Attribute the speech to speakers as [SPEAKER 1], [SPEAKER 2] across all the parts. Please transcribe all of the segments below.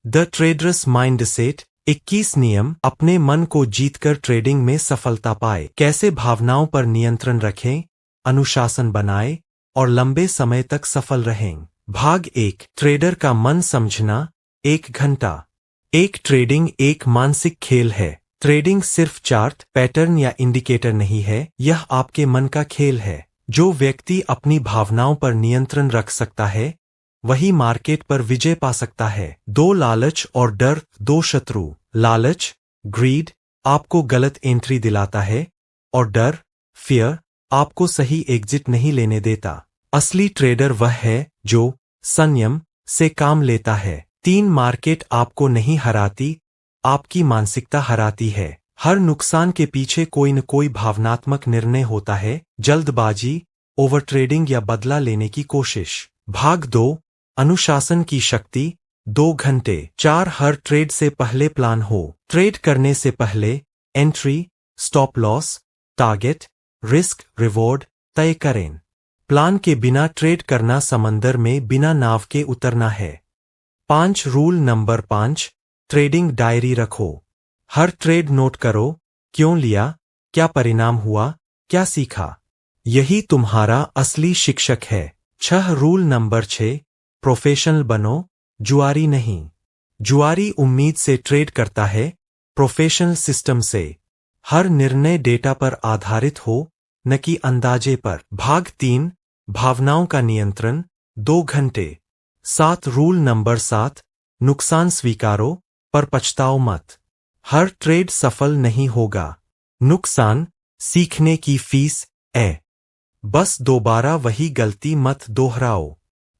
[SPEAKER 1] The traders mindset 21 नियम अपने मन को जीतकर ट्रेडिंग में सफलता पाए। कैसे भावनाओं पर नियंत्रण रखें, अनुशासन बनाएं और लंबे समय तक सफल रहें। भाग 1 ट्रेडर का मन समझना। 1 घंटा। एक ट्रेडिंग एक मानसिक खेल है। ट्रेडिंग सिर्फ चार्ट, पैटर्न या इंडिकेटर नहीं है, यह आपके मन का खेल है। जो व्यक्ति अपनी भावनाओं पर नियंत्रण रख सकता है वही मार्केट पर विजय पा सकता है। 2 लालच और डर, 2 शत्रु। लालच, ग्रीड, आपको गलत एंट्री दिलाता है और डर, फियर, आपको सही एग्जिट नहीं लेने देता। असली ट्रेडर वह है जो संयम से काम लेता है। 3 मार्केट आपको नहीं हराती, आपकी मानसिकता हराती है। हर नुकसान के पीछे कोई न कोई भावनात्मक निर्णय होता है, जल्दबाजी, ओवरट्रेडिंग या बदला लेने की कोशिश। भाग 2 अनुशासन की शक्ति। 2 घंटे। 4 हर ट्रेड से पहले प्लान हो। ट्रेड करने से पहले entry, stop loss, target, risk, reward तय करें। प्लान के बिना ट्रेड करना समंदर में बिना नाव के उतरना है। 5 रूल नंबर 5 ट्रेडिंग डायरी रखो। हर ट्रेड नोट करो, क्यों लिया, क्या परिणाम हुआ, क्या सीखा। यही तुम्हारा असली शिक्षक है। 6 रूल नंबर 6 प्रोफेशनल बनो, जुआरी नहीं। जुआरी उम्मीद से ट्रेड करता है, प्रोफेशनल सिस्टम से। हर निर्णय डेटा पर आधारित हो, न कि अंदाजे पर। भाग 3 भावनाओं का नियंत्रण। 2 घंटे। 7 रूल नंबर 7 नुकसान स्वीकारो पर पछताओ मत। हर ट्रेड सफल नहीं होगा। नुकसान सीखने की फीस है। बस दोबारा वही गलती मत दोहराओ।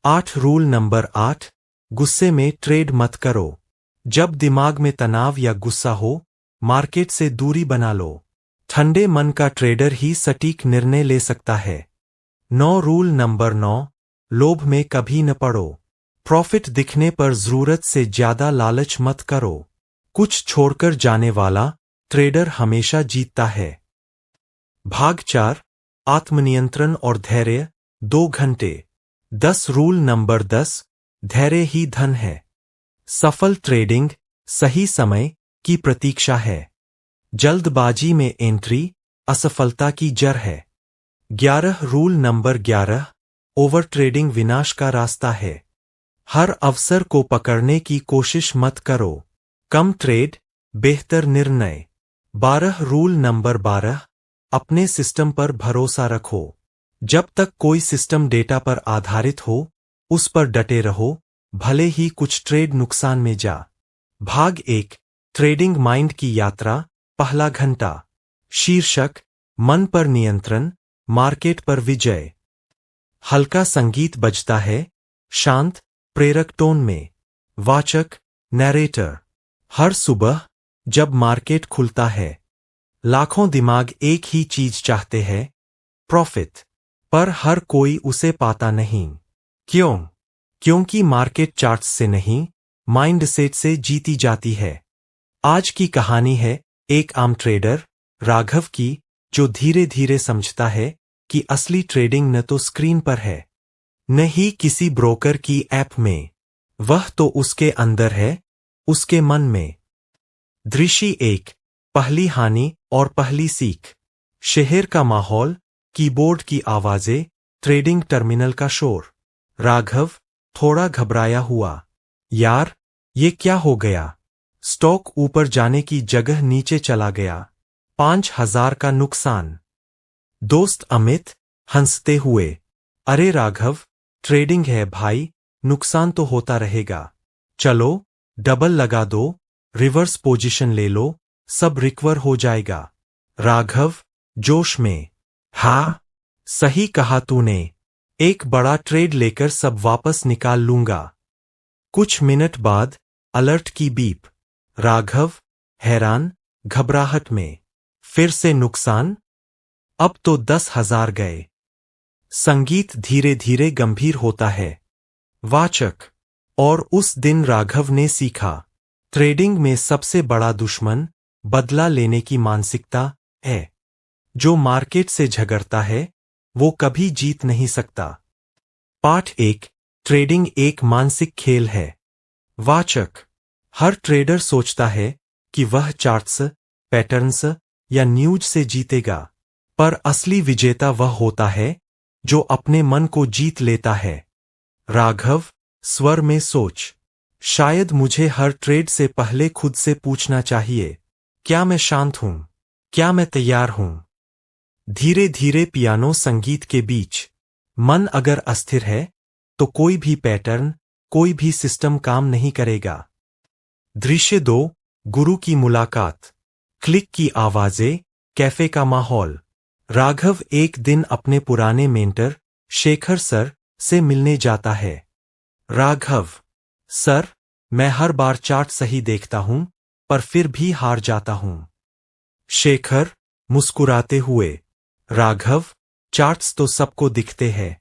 [SPEAKER 1] 8 रूल नंबर 8 गुस्से में ट्रेड मत करो। जब दिमाग में तनाव या गुस्सा हो, मार्केट से दूरी बना लो। ठंडे मन का ट्रेडर ही सटीक निर्णय ले सकता है। 9 रूल नंबर 9 लोभ में कभी न पड़ो। प्रॉफिट दिखने पर जरूरत से ज्यादा लालच मत करो। कुछ छोड़कर जाने वाला ट्रेडर हमेशा जीतता है। भाग 4 आत्मनियंत्रण और धैर्य। 2 घंटे। 10 रूल नंबर 10 धैर्य ही धन है। सफल ट्रेडिंग सही समय की प्रतीक्षा है। जल्दबाजी में एंट्री असफलता की जड़ है। 11 रूल नंबर 11 ओवर ट्रेडिंग विनाश का रास्ता है। हर अवसर को पकड़ने की कोशिश मत करो। कम ट्रेड, बेहतर निर्णय। 12 रूल नंबर 12 अपने सिस्टम पर भरोसा रखो। जब तक कोई सिस्टम डेटा पर आधारित हो, उस पर डटे रहो, भले ही कुछ ट्रेड नुकसान में जा। भाग 1 ट्रेडिंग माइंड की यात्रा। पहला घंटा। शीर्षक मन पर नियंत्रण, मार्केट पर विजय। हल्का संगीत बजता है, शांत, प्रेरक टोन में। वाचक नैरेटर। हर सुबह जब मार्केट खुलता है, लाखों दिमाग एक ही चीज चाहते हैं, प्रॉफिट। पर हर कोई उसे पाता नहीं। क्यों? क्योंकि मार्केट चार्ट्स से नहीं, माइंडसेट से जीती जाती है। आज की कहानी है एक आम ट्रेडर, राघव की, जो धीरे धीरे समझता है कि असली ट्रेडिंग न तो स्क्रीन पर है, न ही किसी ब्रोकर की ऐप में, वह तो उसके अंदर है, उसके मन में। दृश्य 1 पहली हानि और पहली सीख। शहर का माहौल, कीबोर्ड की आवाजें, ट्रेडिंग टर्मिनल का शोर। राघव थोड़ा घबराया हुआ। यार, ये क्या हो गया? स्टॉक ऊपर जाने की जगह नीचे चला गया। 5000 का नुकसान। दोस्त अमित हंसते हुए, अरे राघव, ट्रेडिंग है भाई, नुकसान तो होता रहेगा। चलो डबल लगा दो, रिवर्स पोजीशन ले लो, सब रिकवर हो जाएगा। राघव जोश में, हाँ सही कहा तूने, एक बड़ा ट्रेड लेकर सब वापस निकाल लूंगा। कुछ मिनट बाद अलर्ट की बीप। राघव हैरान, घबराहट में, फिर से नुकसान? अब तो 10,000 गए। संगीत धीरे धीरे गंभीर होता है। वाचक और उस दिन राघव ने सीखा, ट्रेडिंग में सबसे बड़ा दुश्मन बदला लेने की मानसिकता है। जो मार्केट से झगड़ता है वो कभी जीत नहीं सकता। पाठ 1 ट्रेडिंग एक मानसिक खेल है। वाचक हर ट्रेडर सोचता है कि वह चार्ट्स, पैटर्न्स या न्यूज से जीतेगा, पर असली विजेता वह होता है जो अपने मन को जीत लेता है। राघव, स्वर में सोच। शायद मुझे हर ट्रेड से पहले खुद से पूछना चाहिए, क्या मैं शांत हूं? क्या मैं तैयार हूं? धीरे धीरे पियानो संगीत के बीच। मन अगर अस्थिर है तो कोई भी पैटर्न, कोई भी सिस्टम काम नहीं करेगा। दृश्य 2, गुरु की मुलाकात। क्लिक की आवाजें, कैफे का माहौल। राघव एक दिन अपने पुराने मेंटर शेखर सर से मिलने जाता है। राघव, सर, मैं हर बार चार्ट सही देखता हूं, पर फिर भी हार जाता हूं। शेखर, मुस्कुराते हुए, राघव, चार्ट्स तो सबको दिखते हैं,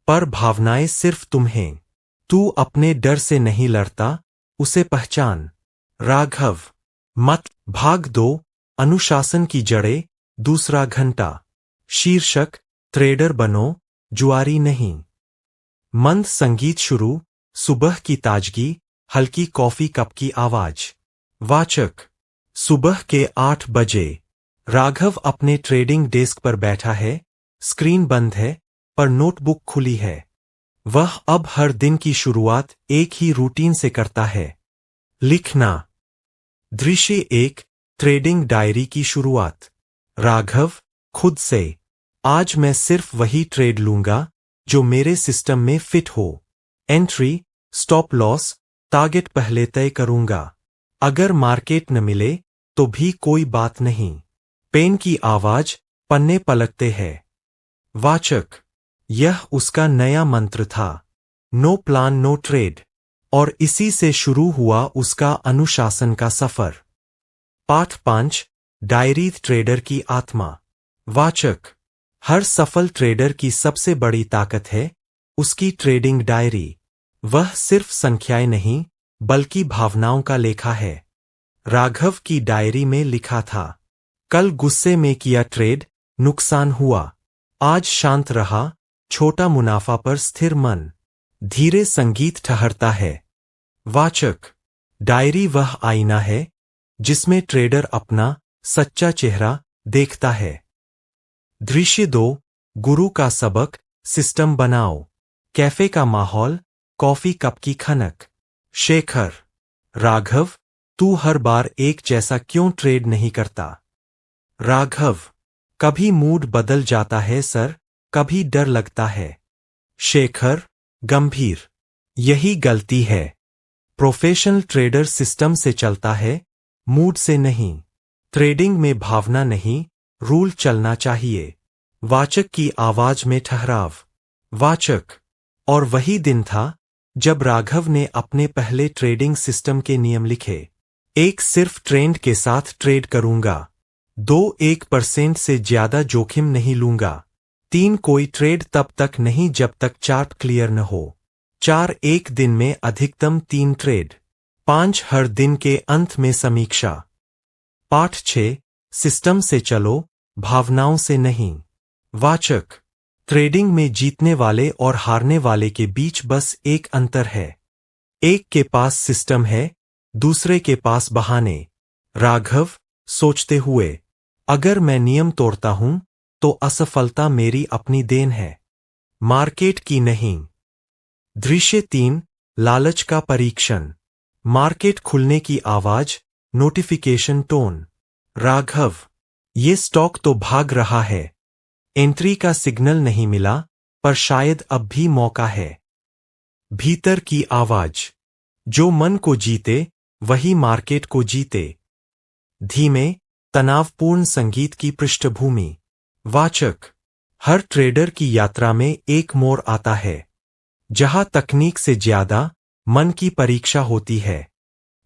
[SPEAKER 1] पर भावनाएं सिर्फ तुम्हें। तू अपने डर से नहीं लड़ता, उसे पहचान। राघव, मत भाग दो, अनुशासन की जड़ें, दूसरा घंटा। शीर्षक, ट्रेडर बनो, जुआरी नहीं। मंद संगीत शुरू, सुबह की ताजगी, हल्की कॉफी कप की आवाज। वाचक, सुबह के 8 बजे। राघव अपने ट्रेडिंग डेस्क पर बैठा है, स्क्रीन बंद है, पर नोटबुक खुली है। वह अब हर दिन की शुरुआत एक ही रूटीन से करता है, लिखना। दृश्य 1, ट्रेडिंग डायरी की शुरुआत। राघव, खुद से, आज मैं सिर्फ वही ट्रेड लूंगा जो मेरे सिस्टम में फिट हो। एंट्री, स्टॉप लॉस, टारगेट पहले तय करूंगा। अगर मार्केट न मिले तो भी कोई बात नहीं। पेन की आवाज, पन्ने पलटते हैं। वाचक, यह उसका नया मंत्र था। नो प्लान नो ट्रेड, और इसी से शुरू हुआ उसका अनुशासन का सफर। पाठ 5, डायरी ट्रेडर की आत्मा। वाचक, हर सफल ट्रेडर की सबसे बड़ी ताकत है उसकी ट्रेडिंग डायरी। वह सिर्फ संख्याएं नहीं, बल्कि भावनाओं का लेखा है। राघव की डायरी में लिखा था, कल गुस्से में किया ट्रेड, नुकसान हुआ। आज शांत रहा, छोटा मुनाफा पर स्थिर मन। धीरे संगीत ठहरता है। वाचक, डायरी वह आईना है जिसमें ट्रेडर अपना सच्चा चेहरा देखता है। दृश्य 2, गुरु का सबक, सिस्टम बनाओ। कैफे का माहौल, कॉफी कप की खनक। शेखर, राघव, तू हर बार एक जैसा क्यों ट्रेड नहीं करता? राघव, कभी मूड बदल जाता है सर, कभी डर लगता है। शेखर, गंभीर, यही गलती है। प्रोफेशनल ट्रेडर सिस्टम से चलता है, मूड से नहीं। ट्रेडिंग में भावना नहीं, रूल चलना चाहिए। वाचक की आवाज में ठहराव। वाचक, और वही दिन था जब राघव ने अपने पहले ट्रेडिंग सिस्टम के नियम लिखे। 1, सिर्फ ट्रेंड के साथ ट्रेड करूंगा। 2, 1% से ज्यादा जोखिम नहीं लूंगा। 3, कोई ट्रेड तब तक नहीं जब तक चार्ट क्लियर न हो। 4, एक दिन में अधिकतम 3 ट्रेड। 5, हर दिन के अंत में समीक्षा। पाठ 6, सिस्टम से चलो, भावनाओं से नहीं। वाचक, ट्रेडिंग में जीतने वाले और हारने वाले के बीच बस एक अंतर है। एक के पास सिस्टम है, दूसरे के पास बहाने। राघव, सोचते हुए, अगर मैं नियम तोड़ता हूं तो असफलता मेरी अपनी देन है, मार्केट की नहीं। दृश्य 3, लालच का परीक्षण। मार्केट खुलने की आवाज, नोटिफिकेशन टोन। राघव, ये स्टॉक तो भाग रहा है। एंट्री का सिग्नल नहीं मिला, पर शायद अब भी मौका है। भीतर की आवाज, जो मन को जीते वही मार्केट को जीते। धीमे, तनावपूर्ण संगीत की पृष्ठभूमि। वाचक, हर ट्रेडर की यात्रा में एक मोड़ आता है जहां तकनीक से ज्यादा मन की परीक्षा होती है।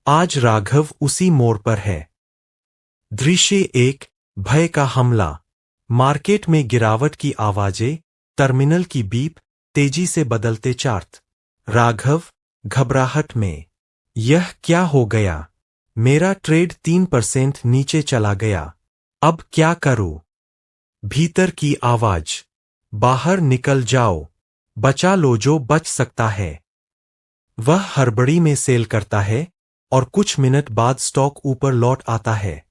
[SPEAKER 1] आज राघव उसी मोड़ पर है। दृश्य 1, भय का हमला। मार्केट में गिरावट की आवाजें, टर्मिनल की बीप, तेजी से बदलते चार्ट। राघव, घबराहट में, यह क्या हो गया? मेरा ट्रेड 3% नीचे चला गया, अब क्या करूं? भीतर की आवाज, बाहर निकल जाओ, बचा लो जो बच सकता है। वह हड़बड़ी में सेल करता है, और कुछ मिनट बाद स्टॉक ऊपर लौट आता है।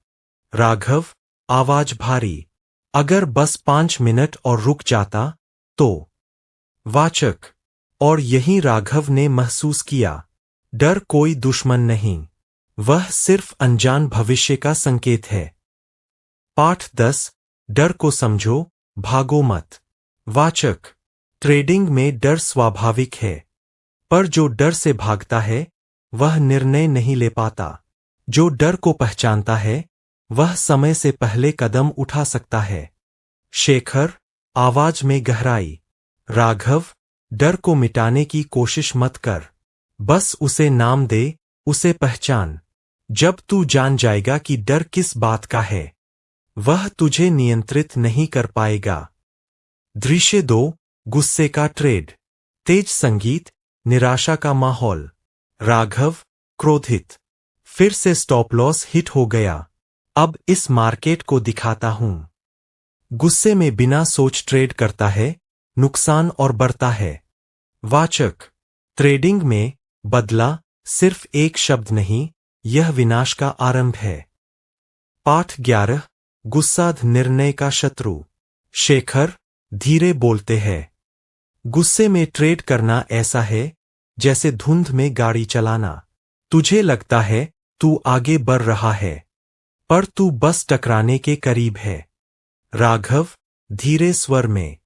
[SPEAKER 1] राघव, आवाज भारी। अगर बस 5 मिनट और रुक जाता तो। वाचक, और यही राघव ने महसूस किया। डर कोई दुश्मन नहीं, वह सिर्फ अनजान भविष्य का संकेत है। पाठ 10। डर को समझो, भागो मत। वाचक, ट्रेडिंग में डर स्वाभाविक है, पर जो डर से भागता है वह निर्णय नहीं ले पाता। जो डर को पहचानता है वह समय से पहले कदम उठा सकता है। शेखर, आवाज में गहराई। राघव, डर को मिटाने की कोशिश मत कर, बस उसे नाम दे, उसे पहचान। जब तू जान जाएगा कि डर किस बात का है, वह तुझे नियंत्रित नहीं कर पाएगा। दृश्य 2। गुस्से का ट्रेड। तेज संगीत, निराशा का माहौल। राघव, क्रोधित। फिर से स्टॉप लॉस हिट हो गया। अब इस मार्केट को दिखाता हूं। गुस्से में बिना सोच ट्रेड करता है, नुकसान और बढ़ता है। वाचक, ट्रेडिंग में बदला सिर्फ एक शब्द नहीं, यह विनाश का आरंभ है। पाठ 11। गुस्सा निर्णय का शत्रु। शेखर, धीरे बोलते हैं। गुस्से में ट्रेड करना ऐसा है जैसे धुंध में गाड़ी चलाना। तुझे लगता है तू आगे बढ़ रहा है, पर तू बस टकराने के करीब है। राघव, धीरे स्वर में।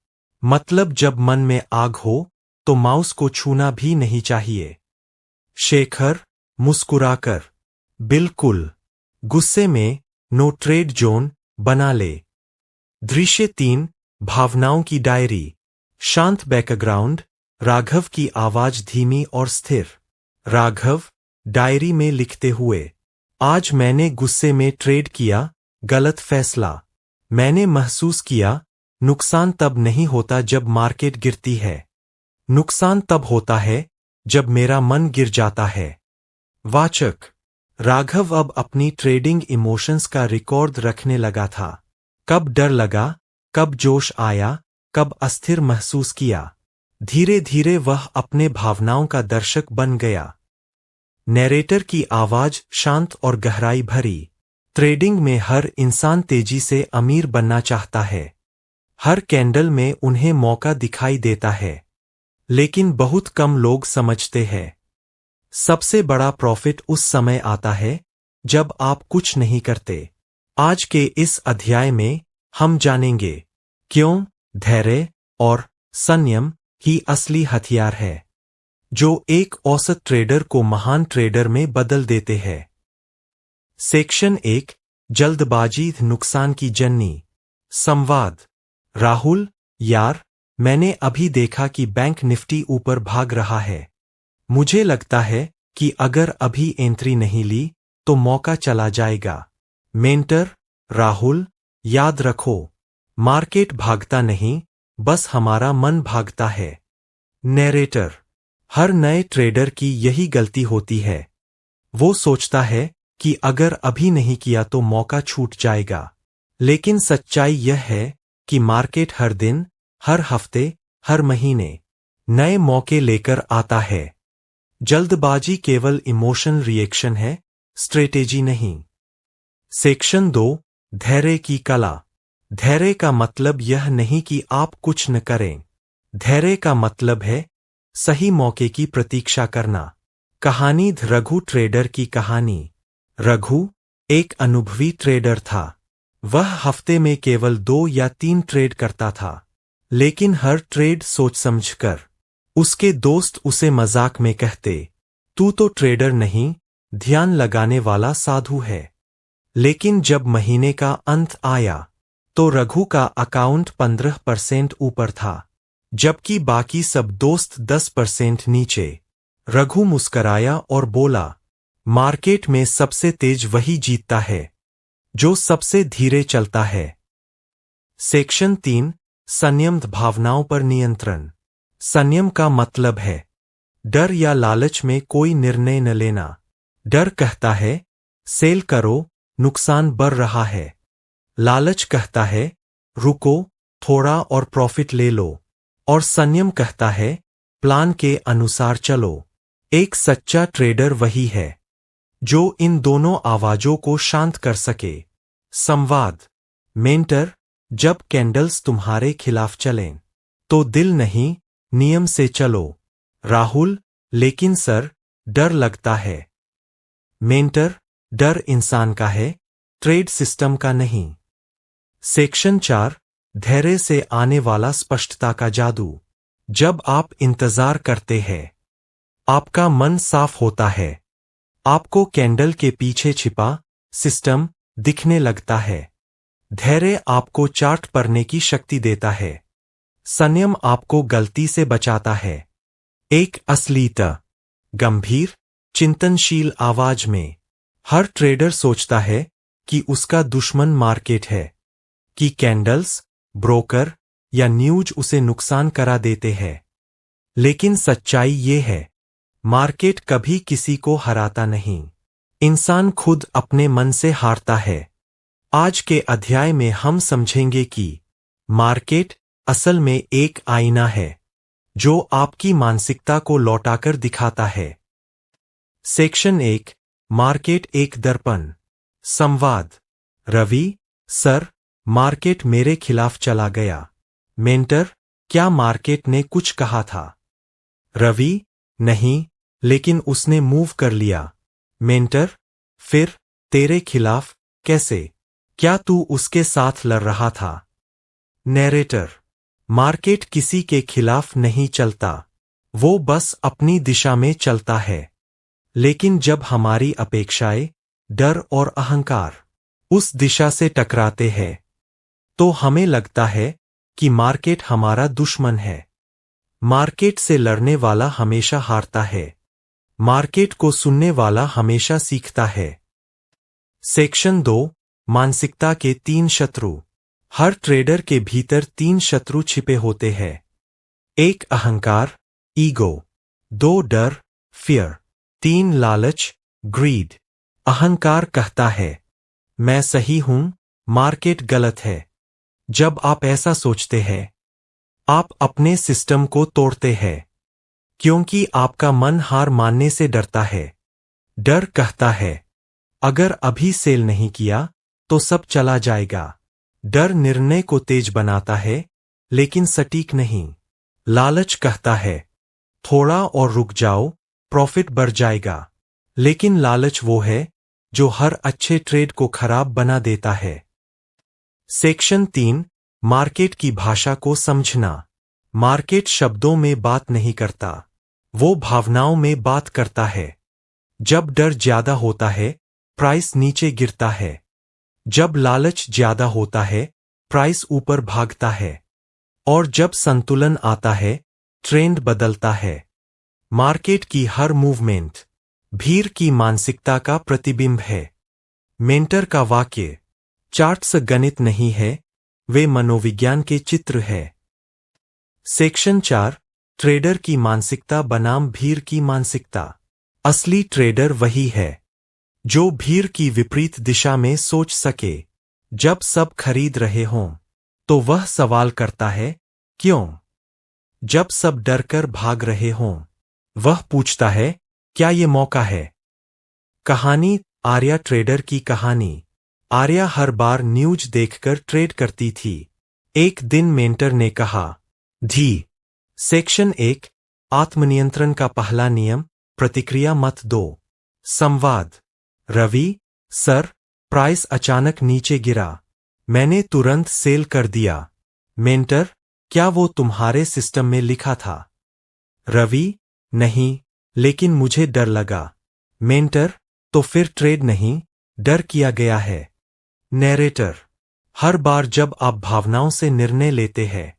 [SPEAKER 1] मतलब जब मन में आग हो तो माउस को छूना भी नहीं चाहिए। शेखर, मुस्कुराकर। बिल्कुल। गुस्से में नो ट्रेड जोन बना ले। दृश्य 3। भावनाओं की डायरी। शांत बैकग्राउंड, राघव की आवाज धीमी और स्थिर। राघव, डायरी में लिखते हुए। आज मैंने गुस्से में ट्रेड किया, गलत फैसला। मैंने महसूस किया, नुकसान तब नहीं होता जब मार्केट गिरती है। नुकसान तब होता है जब मेरा मन गिर जाता है। वाचक, राघव अब अपनी ट्रेडिंग इमोशंस का रिकॉर्ड रखने लगा था। कब डर लगा, कब जोश आया, कब अस्थिर महसूस किया। धीरे धीरे वह अपने भावनाओं का दर्शक बन गया। नैरेटर की आवाज शांत और गहराई भरी। ट्रेडिंग में हर इंसान तेजी से अमीर बनना चाहता है। हर कैंडल में उन्हें मौका दिखाई देता है, लेकिन बहुत कम लोग समझते हैं सबसे बड़ा प्रॉफिट उस समय आता है जब आप कुछ नहीं करते। आज के इस अध्याय में हम जानेंगे क्यों धैर्य और संयम ही असली हथियार है जो एक औसत ट्रेडर को महान ट्रेडर में बदल देते हैं। सेक्शन 1। जल्दबाजी नुकसान की जननी। संवाद। राहुल, यार, मैंने अभी देखा कि बैंक निफ्टी ऊपर भाग रहा है। मुझे लगता है कि अगर अभी एंट्री नहीं ली तो मौका चला जाएगा। मेंटर, राहुल, याद रखो, मार्केट भागता नहीं, बस हमारा मन भागता है। नैरेटर, हर नए ट्रेडर की यही गलती होती है। वो सोचता है कि अगर अभी नहीं किया तो मौका छूट जाएगा। लेकिन सच्चाई यह है कि मार्केट हर दिन, हर हफ्ते, हर महीने नए मौके लेकर आता है। जल्दबाजी केवल इमोशन रिएक्शन है, स्ट्रेटेजी नहीं। सेक्शन 2। धैर्य की कला। धैर्य का मतलब यह नहीं कि आप कुछ न करें। धैर्य का मतलब है सही मौके की प्रतीक्षा करना। कहानी रघु ट्रेडर की कहानी। रघु एक अनुभवी ट्रेडर था। वह हफ्ते में केवल 2 या 3 ट्रेड करता था, लेकिन हर ट्रेड सोच समझकर। उसके दोस्त उसे मजाक में कहते, तू तो ट्रेडर नहीं, ध्यान लगाने वाला साधु है। लेकिन जब महीने का अंत आया तो रघु का अकाउंट 15% ऊपर था, जबकि बाकी सब दोस्त 10% नीचे। रघु मुस्कराया और बोला, मार्केट में सबसे तेज वही जीतता है जो सबसे धीरे चलता है। सेक्शन 3। संयम भावनाओं पर नियंत्रण। संयम का मतलब है डर या लालच में कोई निर्णय न लेना। डर कहता है सेल करो, नुकसान बढ़ रहा है। लालच कहता है रुको, थोड़ा और प्रॉफिट ले लो। और संयम कहता है प्लान के अनुसार चलो। एक सच्चा ट्रेडर वही है जो इन दोनों आवाजों को शांत कर सके। संवाद। मेंटर, जब कैंडल्स तुम्हारे खिलाफ चलें तो दिल नहीं, नियम से चलो। राहुल, लेकिन सर, डर लगता है। मेंटर, डर इंसान का है, ट्रेड सिस्टम का नहीं। सेक्शन 4, धैर्य से आने वाला स्पष्टता का जादू। जब आप इंतजार करते हैं, आपका मन साफ होता है। आपको कैंडल के पीछे छिपा सिस्टम दिखने लगता है। धैर्य आपको चार्ट पढ़ने की शक्ति देता है। संयम आपको गलती से बचाता है। एक असलीता गंभीर, चिंतनशील आवाज में। हर ट्रेडर सोचता है कि उसका दुश्मन मार्केट है, कि कैंडल्स, ब्रोकर या न्यूज उसे नुकसान करा देते हैं। लेकिन सच्चाई ये है, मार्केट कभी किसी को हराता नहीं। इंसान खुद अपने मन से हारता है। आज के अध्याय में हम समझेंगे कि मार्केट असल में एक आईना है जो आपकी मानसिकता को लौटाकर दिखाता है। सेक्शन 1, मार्केट एक दर्पण। संवाद। रवि, सर, मार्केट मेरे खिलाफ चला गया। मेंटर, क्या मार्केट ने कुछ कहा था? रवि, नहीं, लेकिन उसने मूव कर लिया। मेंटर, फिर तेरे खिलाफ कैसे? क्या तू उसके साथ लड़ रहा था? नैरेटर, मार्केट किसी के खिलाफ नहीं चलता, वो बस अपनी दिशा में चलता है। लेकिन जब हमारी अपेक्षाएं, डर और अहंकार उस दिशा से टकराते हैं, तो हमें लगता है कि मार्केट हमारा दुश्मन है। मार्केट से लड़ने वाला हमेशा हारता है। मार्केट को सुनने वाला हमेशा सीखता है। सेक्शन 2, मानसिकता के 3 शत्रु। हर ट्रेडर के भीतर 3 शत्रु छिपे होते हैं। 1 अहंकार, ईगो। 2 डर, फियर। 3 लालच, ग्रीड। अहंकार कहता है, मैं सही हूं, मार्केट गलत है। जब आप ऐसा सोचते हैं, आप अपने सिस्टम को तोड़ते हैं, क्योंकि आपका मन हार मानने से डरता है। डर कहता है, अगर अभी सेल नहीं किया तो सब चला जाएगा। डर निर्णय को तेज बनाता है, लेकिन सटीक नहीं। लालच कहता है, थोड़ा और रुक जाओ, प्रॉफिट बढ़ जाएगा। लेकिन लालच वो है जो हर अच्छे ट्रेड को खराब बना देता है। सेक्शन 3, मार्केट की भाषा को समझना। मार्केट शब्दों में बात नहीं करता, वो भावनाओं में बात करता है। जब डर ज्यादा होता है, प्राइस नीचे गिरता है। जब लालच ज्यादा होता है, प्राइस ऊपर भागता है। और जब संतुलन आता है, ट्रेंड बदलता है। मार्केट की हर मूवमेंट भीड़ की मानसिकता का प्रतिबिंब है। मेंटर का वाक्य, चार्ट्स गणित नहीं है, वे मनोविज्ञान के चित्र है। सेक्शन 4, ट्रेडर की मानसिकता बनाम भीड़ की मानसिकता। असली ट्रेडर वही है जो भीड़ की विपरीत दिशा में सोच सके। जब सब खरीद रहे हों, तो वह सवाल करता है, क्यों? जब सब डरकर भाग रहे हों, वह पूछता है, क्या ये मौका है? कहानी, आर्या ट्रेडर की कहानी। आर्या हर बार न्यूज देखकर ट्रेड करती थी। एक दिन मेंटर ने कहा, धी। सेक्शन 1, आत्मनियंत्रण का पहला नियम, प्रतिक्रिया मत दो। संवाद। रवि, सर, प्राइस अचानक नीचे गिरा, मैंने तुरंत सेल कर दिया। मेंटर, क्या वो तुम्हारे सिस्टम में लिखा था? रवि, नहीं, लेकिन मुझे डर लगा। मेंटर, तो फिर ट्रेड नहीं, डर किया गया है। नैरेटर, हर बार जब आप भावनाओं से निर्णय लेते हैं,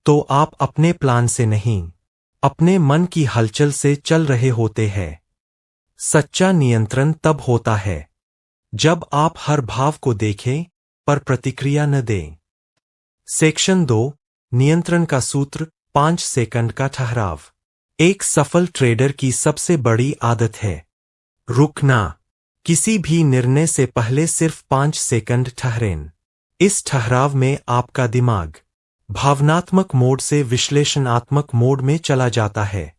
[SPEAKER 1] तो आप अपने प्लान से नहीं, अपने मन की हलचल से चल रहे होते हैं। सच्चा नियंत्रण तब होता है जब आप हर भाव को देखें पर प्रतिक्रिया न दें। सेक्शन 2, नियंत्रण का सूत्र, 5 सेकंड का ठहराव। एक सफल ट्रेडर की सबसे बड़ी आदत है रुकना। किसी भी निर्णय से पहले सिर्फ 5 सेकंड ठहरें। इस ठहराव में आपका दिमाग भावनात्मक मोड से विश्लेषणात्मक मोड में चला जाता है।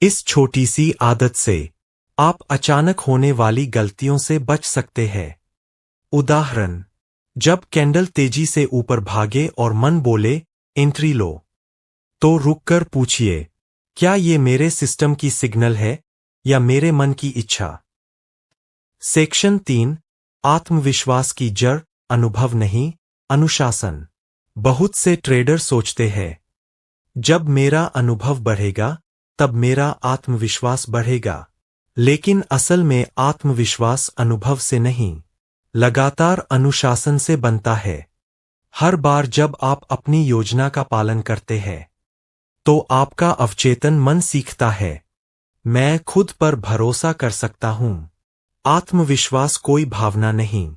[SPEAKER 1] इस छोटी सी आदत से आप अचानक होने वाली गलतियों से बच सकते हैं। उदाहरण, जब कैंडल तेजी से ऊपर भागे और मन बोले एंट्री लो, तो रुककर पूछिए, क्या ये मेरे सिस्टम की सिग्नल है या मेरे मन की इच्छा। सेक्शन 3, आत्मविश्वास की जड़, अनुभव नहीं, अनुशासन। बहुत से ट्रेडर सोचते हैं, जब मेरा अनुभव बढ़ेगा तब मेरा आत्मविश्वास बढ़ेगा। लेकिन असल में आत्मविश्वास अनुभव से नहीं, लगातार अनुशासन से बनता है। हर बार जब आप अपनी योजना का पालन करते हैं, तो आपका अवचेतन मन सीखता है, मैं खुद पर भरोसा कर सकता हूं। आत्मविश्वास कोई भावना नहीं,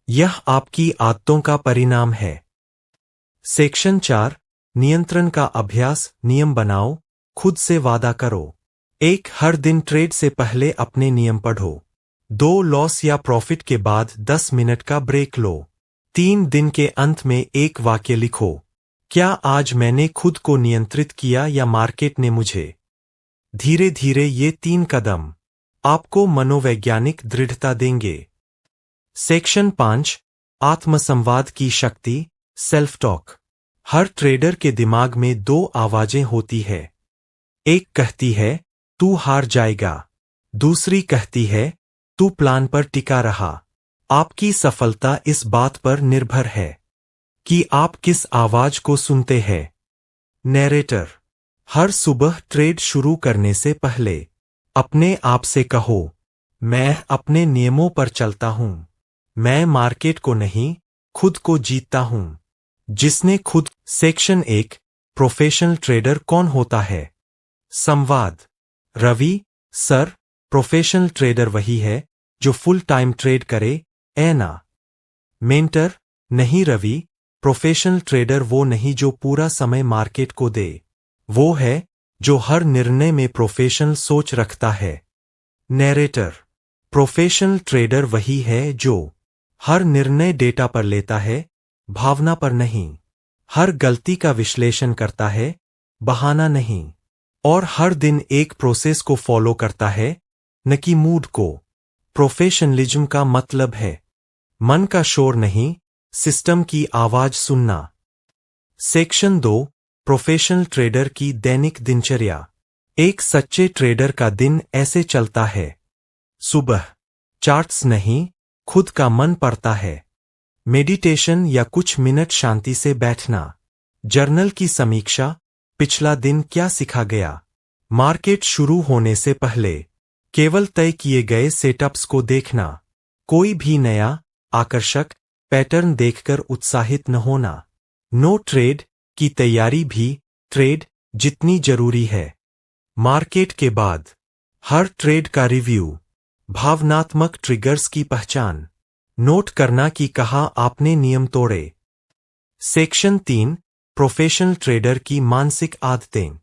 [SPEAKER 1] यह आपकी आदतों का परिणाम है। सेक्शन 4, नियंत्रण का अभ्यास। नियम बनाओ, खुद से वादा करो। 1, हर दिन ट्रेड से पहले अपने नियम पढ़ो। 2, लॉस या प्रॉफिट के बाद 10 मिनट का ब्रेक लो। 3, दिन के अंत में एक वाक्य लिखो, क्या आज मैंने खुद को नियंत्रित किया या मार्केट ने मुझे। धीरे धीरे ये 3 कदम आपको मनोवैज्ञानिक दृढ़ता देंगे। सेक्शन 5, आत्मसंवाद की शक्ति, सेल्फ टॉक। हर ट्रेडर के दिमाग में 2 आवाजें होती है। एक कहती है तू हार जाएगा, दूसरी कहती है तू प्लान पर टिका रहा। आपकी सफलता इस बात पर निर्भर है कि आप किस आवाज को सुनते हैं। नैरेटर, हर सुबह ट्रेड शुरू करने से पहले अपने आप से कहो, मैं अपने नियमों पर चलता हूं, मैं मार्केट को नहीं, खुद को जीतता हूं। जिसने खुद। सेक्शन 1, प्रोफेशनल ट्रेडर कौन होता है। संवाद। रवि, सर, प्रोफेशनल ट्रेडर वही है जो फुल टाइम ट्रेड करे, ऐ ना। मेंटर, नहीं रवि, प्रोफेशनल ट्रेडर वो नहीं जो पूरा समय मार्केट को दे, वो है जो हर निर्णय में प्रोफेशनल सोच रखता है। नैरेटर, प्रोफेशनल ट्रेडर वही है जो हर निर्णय डेटा पर लेता है, भावना पर नहीं, हर गलती का विश्लेषण करता है, बहाना नहीं, और हर दिन एक प्रोसेस को फॉलो करता है, न कि मूड को। प्रोफेशनलिज्म का मतलब है मन का शोर नहीं, सिस्टम की आवाज सुनना। सेक्शन 2, प्रोफेशनल ट्रेडर की दैनिक दिनचर्या। एक सच्चे ट्रेडर का दिन ऐसे चलता है। सुबह, चार्ट्स नहीं, खुद का मन पड़ता है। मेडिटेशन या कुछ मिनट शांति से बैठना। जर्नल की समीक्षा, पिछला दिन क्या सीखा गया। मार्केट शुरू होने से पहले केवल तय किए गए सेटअप्स को देखना। कोई भी नया, आकर्षक पैटर्न देखकर उत्साहित न होना। नो ट्रेड की तैयारी भी ट्रेड जितनी जरूरी है। मार्केट के बाद हर ट्रेड का रिव्यू। भावनात्मक ट्रिगर्स की पहचान। नोट करना कि कहाँ आपने नियम तोड़े। सेक्शन 3, प्रोफेशनल ट्रेडर की मानसिक आदतें।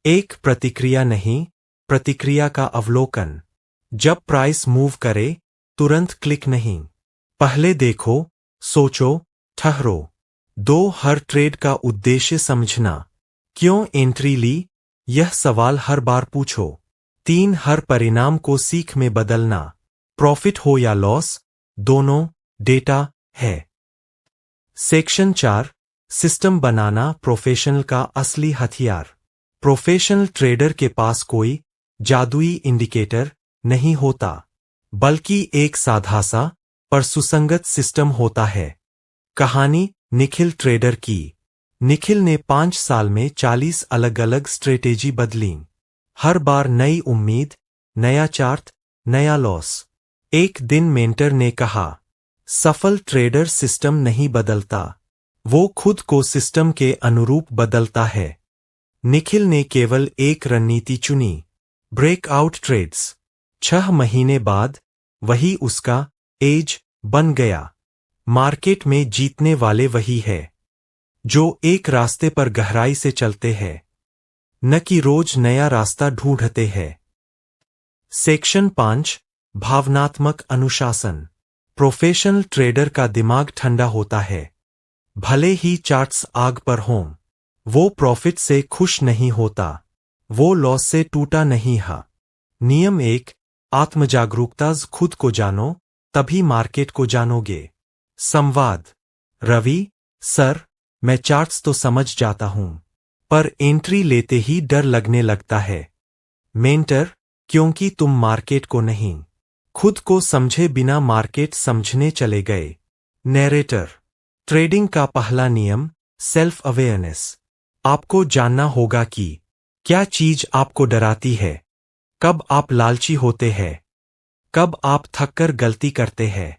[SPEAKER 1] एक, प्रतिक्रिया नहीं, प्रतिक्रिया का अवलोकन। जब प्राइस मूव करे तुरंत क्लिक नहीं, पहले देखो, सोचो, ठहरो। 2, हर ट्रेड का उद्देश्य समझना। क्यों एंट्री ली, यह सवाल हर बार पूछो। 3, हर परिणाम को सीख में बदलना। प्रॉफिट हो या लॉस, दोनों डेटा है। सेक्शन 4, सिस्टम बनाना प्रोफेशनल का असली हथियार। प्रोफेशनल ट्रेडर के पास कोई जादुई इंडिकेटर नहीं होता, बल्कि एक साधा सा पर सुसंगत सिस्टम होता है। कहानी निखिल ट्रेडर की। निखिल ने 5 साल में 40 अलग अलग स्ट्रेटेजी बदली। हर बार नई उम्मीद, नया चार्ट, नया लॉस। एक दिन मेंटर ने कहा, सफल ट्रेडर सिस्टम नहीं बदलता, वो खुद को सिस्टम के अनुरूप बदलता है। निखिल ने केवल एक रणनीति चुनी, ब्रेकआउट ट्रेड्स। 6 महीने बाद वही उसका एज बन गया। मार्केट में जीतने वाले वही है जो एक रास्ते पर गहराई से चलते हैं, न कि रोज नया रास्ता ढूंढते हैं। सेक्शन 5, भावनात्मक अनुशासन। प्रोफेशनल ट्रेडर का दिमाग ठंडा होता है, भले ही चार्ट्स आग पर हों। वो प्रॉफिट से खुश नहीं होता, वो लॉस से टूटा नहीं है। नियम 1, आत्मजागरूकता। खुद को जानो, तभी मार्केट को जानोगे। संवाद। रवि, सर, मैं चार्ट्स तो समझ जाता हूं, पर एंट्री लेते ही डर लगने लगता है। मेंटर, क्योंकि तुम मार्केट को नहीं, खुद को समझे बिना मार्केट समझने चले गए। नैरेटर। ट्रेडिंग का पहला नियम, सेल्फ अवेयरनेस। आपको जानना होगा कि क्या चीज आपको डराती है, कब आप लालची होते हैं, कब आप थककर गलती करते हैं।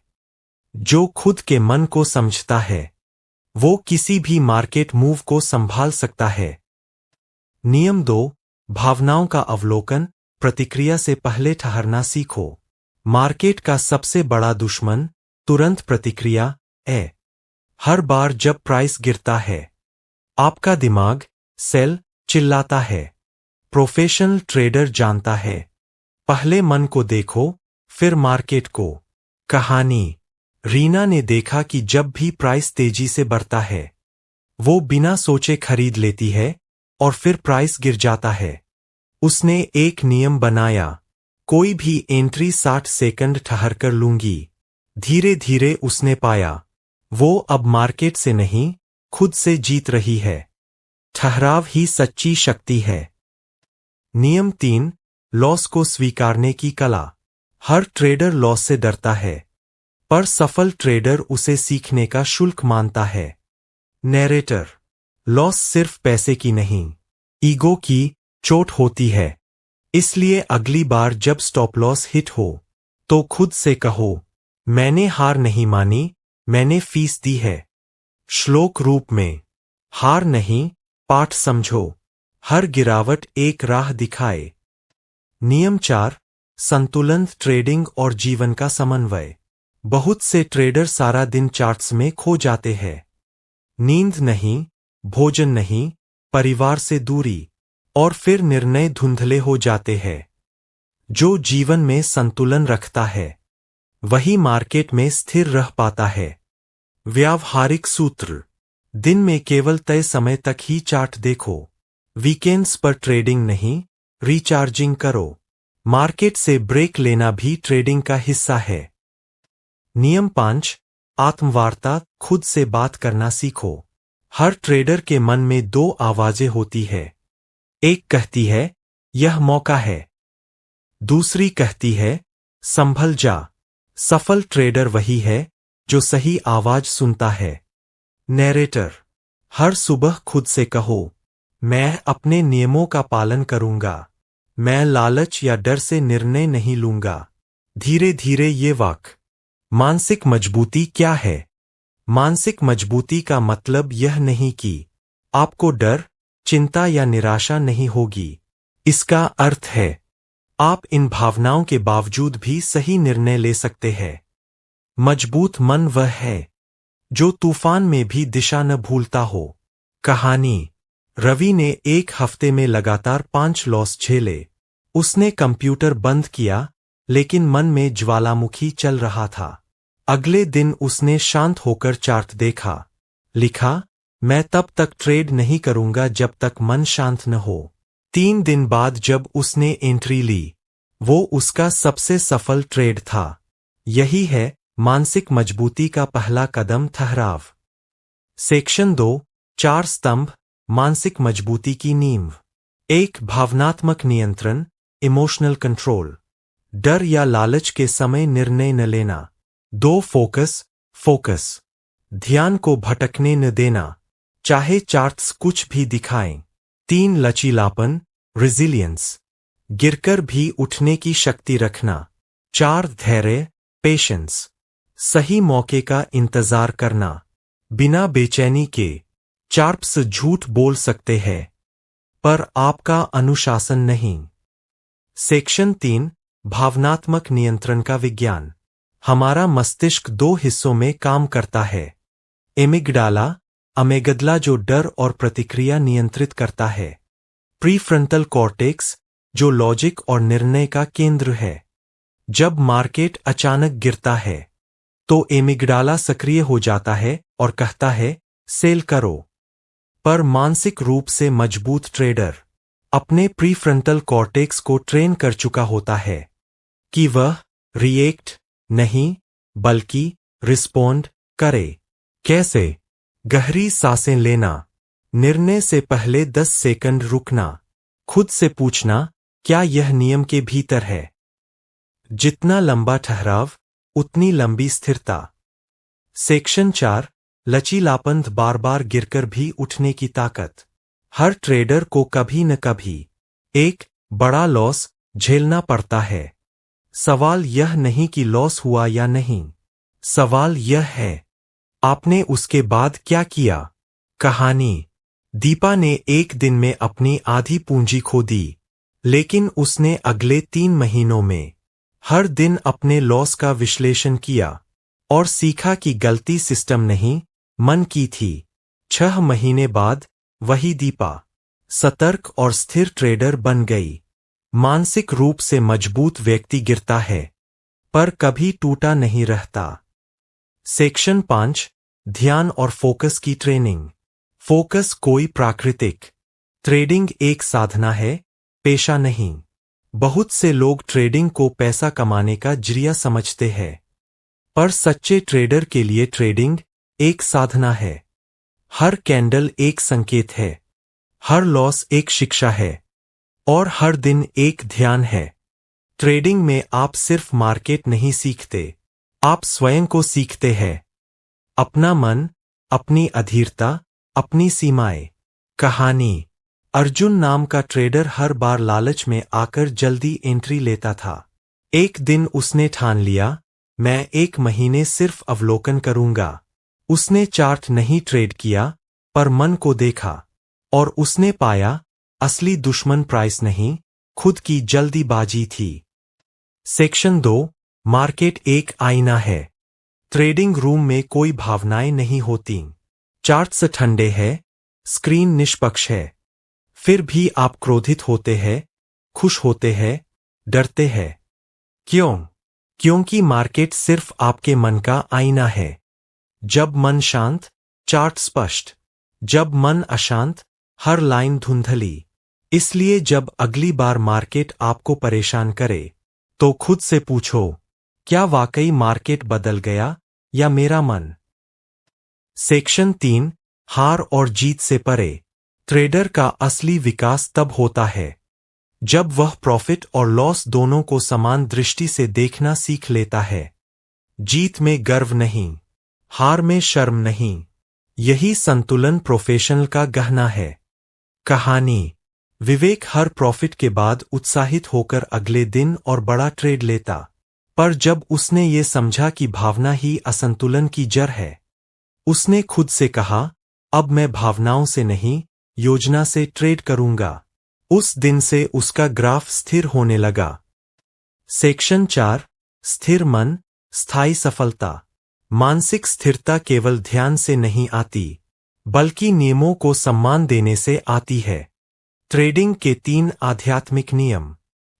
[SPEAKER 1] जो खुद के मन को समझता है, वो किसी भी मार्केट मूव को संभाल सकता है। नियम 2, भावनाओं का अवलोकन। प्रतिक्रिया से पहले ठहरना सीखो। मार्केट का सबसे बड़ा दुश्मन तुरंत प्रतिक्रिया है। हर बार जब प्राइस गिरता है, आपका दिमाग सेल चिल्लाता है। प्रोफेशनल ट्रेडर जानता है, पहले मन को देखो, फिर मार्केट को। कहानी। रीना ने देखा कि जब भी प्राइस तेजी से बढ़ता है, वो बिना सोचे खरीद लेती है और फिर प्राइस गिर जाता है। उसने एक नियम बनाया, कोई भी एंट्री 60 सेकंड ठहर कर लूंगी। धीरे धीरे उसने पाया, वो अब मार्केट से नहीं, खुद से जीत रही है। ठहराव ही सच्ची शक्ति है। नियम 3, लॉस को स्वीकारने की कला। हर ट्रेडर लॉस से डरता है, पर सफल ट्रेडर उसे सीखने का शुल्क मानता है। नैरेटर। लॉस सिर्फ पैसे की नहीं, ईगो की चोट होती है। इसलिए अगली बार जब स्टॉप लॉस हिट हो, तो खुद से कहो, मैंने हार नहीं मानी, मैंने फीस दी है। श्लोक रूप में, हार नहीं, पाठ समझो। हर गिरावट एक राह दिखाए। नियम 4, संतुलन। ट्रेडिंग और जीवन का समन्वय। बहुत से ट्रेडर सारा दिन चार्ट्स में खो जाते हैं। नींद नहीं, भोजन नहीं, परिवार से दूरी, और फिर निर्णय धुंधले हो जाते हैं। जो जीवन में संतुलन रखता है, वही मार्केट में स्थिर रह पाता है। व्यावहारिक सूत्र। दिन में केवल तय समय तक ही चार्ट देखो। वीकेंड्स पर ट्रेडिंग नहीं, रिचार्जिंग करो। मार्केट से ब्रेक लेना भी ट्रेडिंग का हिस्सा है। नियम 5, आत्मवार्ता। खुद से बात करना सीखो। हर ट्रेडर के मन में 2 आवाजें होती है। एक कहती है, यह मौका है। दूसरी कहती है, संभल जा। सफल ट्रेडर वही है जो सही आवाज सुनता है। नैरेटर। हर सुबह खुद से कहो, मैं अपने नियमों का पालन करूंगा, मैं लालच या डर से निर्णय नहीं लूंगा। धीरे धीरे ये वाक्य। मानसिक मजबूती क्या है? मानसिक मजबूती का मतलब यह नहीं कि आपको डर, चिंता या निराशा नहीं होगी। इसका अर्थ है, आप इन भावनाओं के बावजूद भी सही निर्णय ले सकते हैं। मजबूत मन वह है जो तूफान में भी दिशा न भूलता हो। कहानी। रवि ने 1 हफ्ते में लगातार 5 लॉस झेले। उसने कंप्यूटर बंद किया, लेकिन मन में ज्वालामुखी चल रहा था। अगले दिन उसने शांत होकर चार्ट देखा। लिखा, मैं तब तक ट्रेड नहीं करूंगा जब तक मन शांत न हो। 3 दिन बाद जब उसने एंट्री ली, वो उसका सबसे सफल ट्रेड था। यही है मानसिक मजबूती का पहला कदम। ठहराव। सेक्शन 2, 4 स्तंभ। मानसिक मजबूती की नींव। 1, भावनात्मक नियंत्रण, इमोशनल कंट्रोल। डर या लालच के समय निर्णय न लेना। 2, फोकस। ध्यान को भटकने न देना, चाहे चार्ट्स कुछ भी दिखाएं। 3, लचीलापन, रेजिलियंस। गिरकर भी उठने की शक्ति रखना। 4, धैर्य, पेशेंस। सही मौके का इंतजार करना, बिना बेचैनी के। चार्ट्स झूठ बोल सकते हैं, पर आपका अनुशासन नहीं। सेक्शन 3, भावनात्मक नियंत्रण का विज्ञान। हमारा मस्तिष्क 2 हिस्सों में काम करता है। एमिगडाला, अमेगदला जो डर और प्रतिक्रिया नियंत्रित करता है। प्रीफ्रंटल कॉर्टेक्स, जो लॉजिक और निर्णय का केंद्र है। जब मार्केट अचानक गिरता है, तो एमिगडाला सक्रिय हो जाता है और कहता है, सेल करो। पर मानसिक रूप से मजबूत ट्रेडर अपने प्रीफ्रंटल कॉर्टेक्स को ट्रेन कर चुका होता है। कि वह रिएक्ट नहीं बल्कि रिस्पोंड करे। कैसे? गहरी सांसें लेना, निर्णय से पहले 10 सेकंड रुकना, खुद से पूछना क्या यह नियम के भीतर है। जितना लंबा ठहराव उतनी लंबी स्थिरता। सेक्शन 4 लचीलापन, बार बार गिरकर भी उठने की ताकत। हर ट्रेडर को कभी न कभी एक बड़ा लॉस झेलना पड़ता है। सवाल यह नहीं कि लॉस हुआ या नहीं, सवाल यह है आपने उसके बाद क्या किया। कहानी। दीपा ने एक दिन में अपनी आधी पूंजी खो दी, लेकिन उसने अगले 3 महीनों में हर दिन अपने लॉस का विश्लेषण किया और सीखा कि गलती सिस्टम नहीं मन की थी। 6 महीने बाद वही दीपा सतर्क और स्थिर ट्रेडर बन गई। मानसिक रूप से मजबूत व्यक्ति गिरता है पर कभी टूटा नहीं रहता। सेक्शन 5 ध्यान और फोकस की ट्रेनिंग। फोकस कोई प्राकृतिक। ट्रेडिंग एक साधना है, पेशा नहीं। बहुत से लोग ट्रेडिंग को पैसा कमाने का जरिया समझते हैं, पर सच्चे ट्रेडर के लिए ट्रेडिंग एक साधना है। हर कैंडल एक संकेत है, हर लॉस एक शिक्षा है और हर दिन एक ध्यान है। ट्रेडिंग में आप सिर्फ मार्केट नहीं सीखते, आप स्वयं को सीखते हैं। अपना मन, अपनी अधीरता, अपनी सीमाएं। कहानी। अर्जुन नाम का ट्रेडर हर बार लालच में आकर जल्दी एंट्री लेता था। एक दिन उसने ठान लिया, मैं 1 महीने सिर्फ अवलोकन करूंगा। उसने चार्ट नहीं ट्रेड किया, पर मन को देखा और उसने पाया असली दुश्मन प्राइस नहीं, खुद की जल्दीबाजी थी। सेक्शन 2 मार्केट एक आईना है। ट्रेडिंग रूम में कोई भावनाएं नहीं होती। चार्ट्स ठंडे हैं, स्क्रीन निष्पक्ष है, फिर भी आप क्रोधित होते हैं, खुश होते हैं, डरते हैं। क्यों? क्योंकि मार्केट सिर्फ आपके मन का आईना है। जब मन शांत, चार्ट स्पष्ट। जब मन अशांत, हर लाइन धुंधली। इसलिए जब अगली बार मार्केट आपको परेशान करे, तो खुद से पूछो, क्या वाकई मार्केट बदल गया या मेरा मन? सेक्शन 3 हार और जीत से परे। ट्रेडर का असली विकास तब होता है जब वह प्रॉफिट और लॉस दोनों को समान दृष्टि से देखना सीख लेता है। जीत में गर्व नहीं, हार में शर्म नहीं। यही संतुलन प्रोफेशनल का गहना है। कहानी। विवेक हर प्रॉफिट के बाद उत्साहित होकर अगले दिन और बड़ा ट्रेड लेता, पर जब उसने ये समझा कि भावना ही असंतुलन की जड़ है, उसने खुद से कहा, अब मैं भावनाओं से नहीं, योजना से ट्रेड करूंगा। उस दिन से उसका ग्राफ स्थिर होने लगा। सेक्शन 4 स्थिर मन, स्थायी सफलता। मानसिक स्थिरता केवल ध्यान से नहीं आती, बल्कि नियमों को सम्मान देने से आती है। ट्रेडिंग के 3 आध्यात्मिक नियम।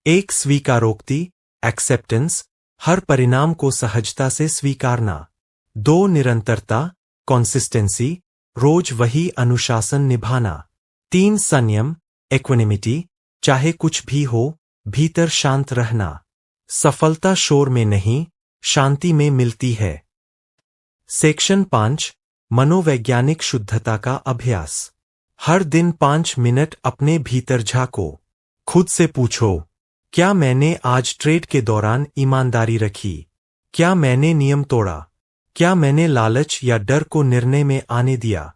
[SPEAKER 1] 1 स्वीकारोक्ति, एक्सेप्टेंस, हर परिणाम को सहजता से स्वीकारना। 2 निरंतरता, कंसिस्टेंसी, रोज वही अनुशासन निभाना। 3 संयम, इक्विनिमिटी, चाहे कुछ भी हो, भीतर शांत रहना। सफलता शोर में नहीं, शांति में मिलती है। सेक्शन 5 मनोवैज्ञानिक शुद्धता का अभ्यास। हर दिन 5 मिनट अपने भीतर झांको। खुद से पूछो, क्या मैंने आज ट्रेड के दौरान ईमानदारी रखी? क्या मैंने नियम तोड़ा? क्या मैंने लालच या डर को निर्णय में आने दिया?